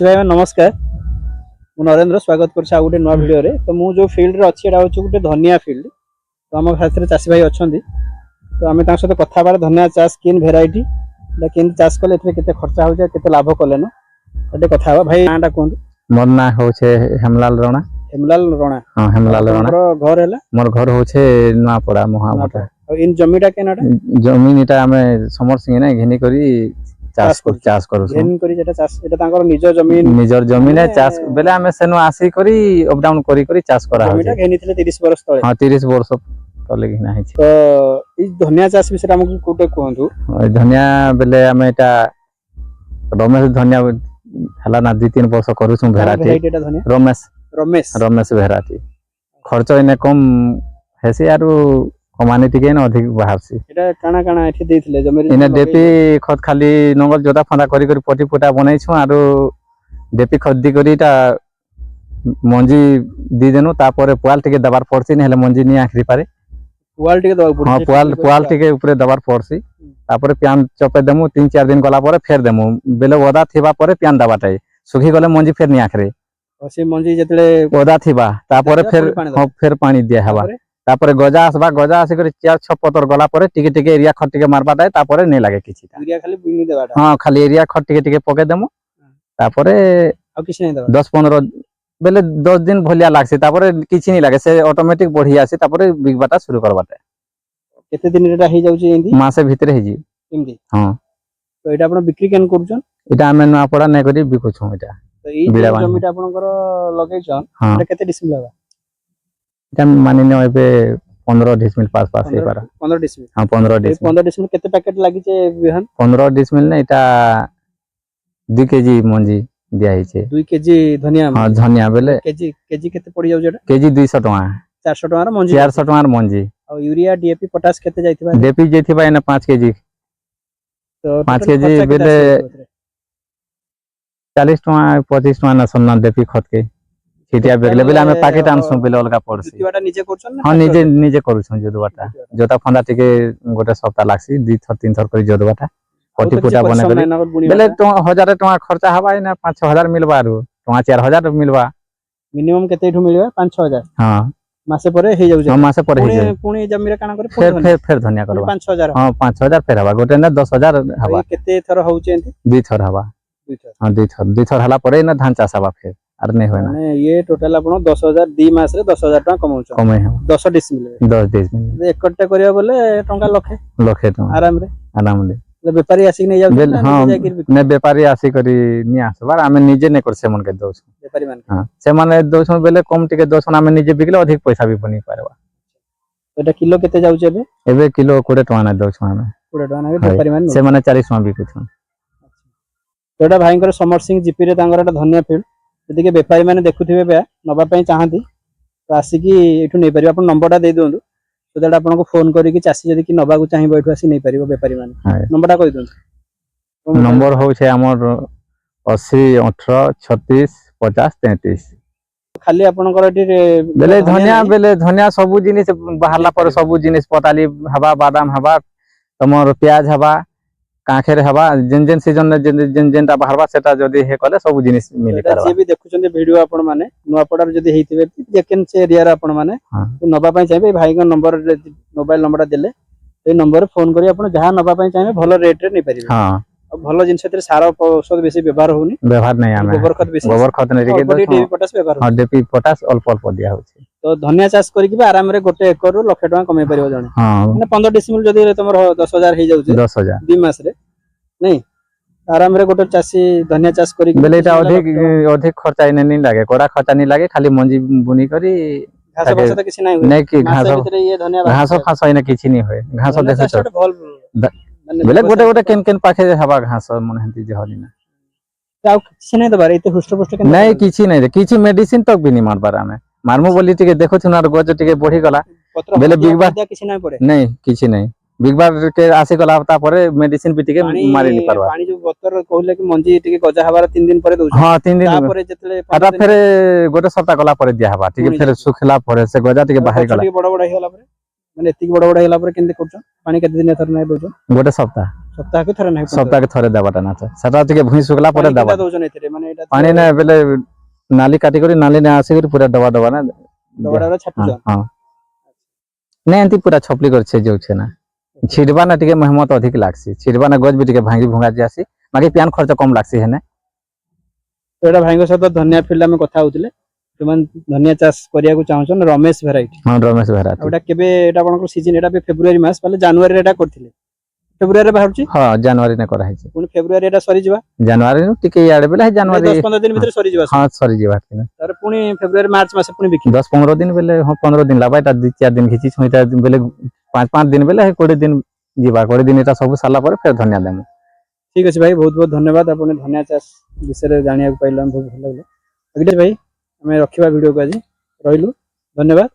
भाई नमस्कार मु नरेंद्र स्वागत कर गोटे नुआ भिडियो रे तो मु जो फील्ड रे अच्छी एटा होची गोटे धनिया फील्ड तो आम साथ चाषी भाई अछंती तो आम सहित कथा बारे धनिया चाष किन भेराइटी केन चाष कले एथे केते खर्चा हो जाय केते लाभ कले न एटे कथा बा भाई नाटा कोन मोर ना होछे हेमलाल राणा। हेमलाल राणा हां हेमलाल राणा हमरो घर हैला मोर घर होछे नुआपड़ा मोहामटा। इन जमीटा के नाटा जमीन इटा हमें समर सिंह ने घेनी करी चाष करू घेनी करी जेटा चाष एटा तांकर निजर जमीन है चाष बेले हमें सेनो आसी करी अप डाउन करी चाष करा हो जमीटा घेनी थिले 30 वर्ष तळे। हां 30 वर्ष तले घेना है तो ई धनिया चाष विषय हमकु कोटे कहंतु धनिया बेले हमें एटा रमेश धनिया हला ना 2-3 वर्ष करू छु भेराटी रमेश रमेश रमेश भेराटी खर्च इने कम हेसी आरो कमानी टिके न अधिक बाहरसी एटा काना काना एठी देथिले जमीन इने डेपी खत खाली नंगल जोता फंदा करी करी पटी फुटा बनाई छु आरो डेपी खत दी करी ता मंजी दी देनु तापर पुआल टिके दबार पड़सी न हेले मंजी नि आखरी पारे पुआल टिके दबार पड़सी। हां पुआल टिके ऊपर दबार पड़सी तापर प्यान चपे देमु 3-4 दिन गला परे फेर देमु बेले ओदा थिबा परे प्यान दबाटाई सुखी गले मंजी फेर नि आखरे से मंजी जतले ओदा थिबा तापर फेर पानी दिया हवा तापर गजा आसी कर 4-6 पतर गला परे टिके टिके एरिया खत टिके मारबाटा तापर नै लागे किछि एरिया खाली बुनी देबाटा। हां खाली एरिया खत टिके टिके पके देमु तापर आ किछि नै देबा 10-15 बेले 10 दिन भलिया लागसी तापर किछि नै लागे से ऑटोमेटिक बढ़ी आसी तापर बिगबाटा शुरू करबाटा केते दिन रेटा हे जाउची एंदी मासे भितरे हे जी एंदी। हां तो एटा आपण बिक्री केन करूछन एटा हमें ना पड़ा नै करी बिकु छु एटा तो ई जमीटा आपनकर लगैछन एटा केते डिसिम लागा एटा मानि न एबे 15 डिसमिल पास हे पारा 15 डिसिम। हां 15 डिसमिल 15 डिसिम केते पैकेट लागि छे बिहन 15 डिसमिल नै एटा 2 केजी मंजी दिया ही छे 2 केजी धनिया। हां धनिया बेले केजी केते पड़ी जाउ जेटा केजी 200 टका 400 टका र मंजी 400 टका र मंजी और यूरिया डीएपी पोटाश केते जाइथिबा डीएपी जेथिबा एने 5 केजी तो 5 केजी बेले 40 टका 25 टका न सन्ना डीएपी खत के छिटिया बेगले बेले हमें पैकेट आनसु बेले अलगा पड़सी जुतुवाटा निजे करछन ना। हां निजे करूछु जोदवाटा जोता फंदा टिके गोटे सप्ताह लागसी 2-3 थर करी जोदवाटा पटी फुटा बने करी बेले तो 1000 टका खर्चा हवा ना 5-6 हजार मिलबा आरो टका 4000 मिलबा मिनिमम केते इठु मिलबा 5-6 हजार। हां मासे परे हे जाउ जे। हां मासे परे हे जाउ पुणी जमीरे काना करे फेर धनिया करबा 5-6 हजार। हां 5-6 फेर हवा गोटे ना 10,000 हवा केते थर होउचे एंती 2 थर हवा 2 थर। हां 2 थर हला परे ना धान चाष हवा फेर आर नै होना माने ये टोटल आपण 10000 2 मास रे 10000 टका कमाउछ कमे हम 10 डिस मिलबे 10 डिस एकटे करिया बोले टंका लखे टका आराम रे व्यापारी आसी नै जाउ हां ने व्यापारी आसी करी नि आसबार हमें निजे नै कर से मन के दोस व्यापारी मान हां से माने दोस बेले कम टिके दोस हमें निजे बिकले अधिक पैसा भी बनी पारबा। एटा किलो केते जाउ छे एबे किलो 20 टका नै दोस हमें 20 टका नै व्यापारी मान से माने 40 टका बिकु छ। तो एटा भाईकर समर सिंह जीपी रे तांगर एटा धनिया फील्ड जदि के व्यापारी माने देखुथिबे बे नबा पई चाहंती तो आसी की एठु नै परिबा अपन नंबरटा दे दोंदु तो दैट आपन को फोन करी कि चासी जदि कि नबा को चाहिबो एठु आसी नै परिबो व्यापारी माने नंबरटा कहि दोंदु। नंबर हो छे हमर 80 18 36 50 33 खाली आपनकर एठी बेले धनिया सब जिनिस बाहरला पर सब जिनिस पताली हवा बादाम हवा तमर प्याज हवा काखेर हवा जेन सीजन जेनटा बाहरबा सेटा जदी हे कले सब जिनिस मिली परबा। जे भी देखुचंदे वीडियो आपन माने नुआपडार जदी हेतिबे जेकेन से एरिया रे आपन माने नबा पई चाहिबे भाई का नंबर मोबाइल नंबरटा देले ए नंबर फोन करी आपन जहां नबा पई चाहिबे भलो रेट रे नै परिबे। हां भलो जिंस रे सारा औषध बेसी व्यवहार होनी व्यवहार नै आमे गोबर खत नै रे डीपी पोटास व्यवहार हां डीपी पोटास अल्प अल्प दिया होछि तो धनिया चाष करी कि आराम रे गोटे एकर रु लाख टका कमे परिबो जणे। हां माने 15 डिसिमल जदी तमर 10000 हे जाउछि 10000 2 मास रे नै आराम रे गोटे चासी धनिया चाष करी बेले एटा अधिक खर्चा इने नै लागे कोड़ा खर्चा नै लागे खाली मंजी बुनी करी घास फस त किछि नै होय नै कि घास फास इने किछि नै होय घास देखे तो भल बेले गोटे केन पाखे हवा घास मन हंती जे हली ना ताउ किछि नै दबार एते हुष्ट पुष्ट के नै किछि नै किछि मेडिसिन तक भी नै मारबार हमें मारमु बोली टिके देखो छुना गज टिके बढ़ी गला बेले बिगबा किछि नै पड़े नै किछि नै बिगबार के आसी गला ता परे मेडिसिन भी टिके मारी नि परबा पानी जो बोतर कहले कि मंजी टिके गजा हवार 3 दिन परे दउ हां 3 दिन ता परे जतले आटा फेर गोटे सप्ताह गला परे दिया हवा टिके फेर सुखला परे से गजा टिके बाहर गला टिके बड़ बड़ हे गला परे ମାନେ ଏତିକି ବଡ ବଡ ହେଲା ପରେ କେମିତି କରୁଛ ପାଣି କେତେ ଦିନ ଥରେ ନାହିଁ ଦଉଛ ଗୋଟେ ସପ୍ତାହ ସପ୍ତାହକୁ ଥରେ ନାହିଁ ସପ୍ତାହକେ ଥରେ ଦେବାଟା ନା ସେଟା ଟିକେ ଭୁଇଁ ଶୁଖିଲା ପରେ ଦେବା ଦଉଛ ଏଥିରେ ମାନେ ଏଇଟା ପାଣି ନା ବେଲେ ନାଲି କାଟି କରି ନାଲି ନା ଆସିକରି ପୁରା ଦବା ଦବା ନା ଡବାଟା ଛାଟୁଛ ହଁ ନାଇଁ ଏମିତି ପୁରା ଛପଲି କରି ଛେ ଯାଉଛେ ନା छिड़बा ना टिके मेहनत अधिक लागसी छिड़बा ना गज भी टिके भांगी भुंगा जासी बाकी प्यान खर्च कम लागसी है ना तो एटा भाईଙ୍କ ସହିତ ଧନିଆ ଫିଲ୍ଡ ଆମେ କଥା ହଉଥିଲେ ସେମାନେ ଧନିଆ ଚାଷ କରିବାକୁ ଚାହୁଁଛନ୍ ରମେଶ ଭେରାଇଟି ହଁ ରମେଶ ଭେରାଇଟି ଏଟା କେବେ ଏଟା ଆପଣଙ୍କର ସିଜନ ଏଟା ଫେब्ରୁଆରୀ ମାସ ମାନେ ଜାନୁଆରୀ ରେ ଏଟା କରିଥିଲେ ଫେब्रुआरी ବାହାରୁଛି ହଁ ଜାନୁଆରୀ ନେ करा ହେଇଛି ପୁଣି ଫେब्रुଆରୀ ଏଟା ସରିଯିବା ଜାନୁଆରୀ नु टिके याडे बेले ଜାନୁଆରୀ 10-15 दिन ଭିତରେ ସରିଯିବା ହଁ ସରିଯିବା ତାର ପୁଣି ଫେब्रुଆରୀ ମାର୍ଚ୍ଚ ମାସେ ପୁଣି ବିକି 10-15 दिन बेले हाँ 15 दिन लाबा एटा 2-4 दिन घिची छुईता बेले 5-5 दिन बेले 20 दिन जीवा 20 दिन एटा सब साला पर फिर धनिया देमु ठीक अछि भाई बहुत बहुत धन्यवाद आपण धनिया चाष विषय जानिया पाइला बहुत भल लागला अगले भाई हमें रखिबा वीडियो को आज रहिलु धन्यवाद।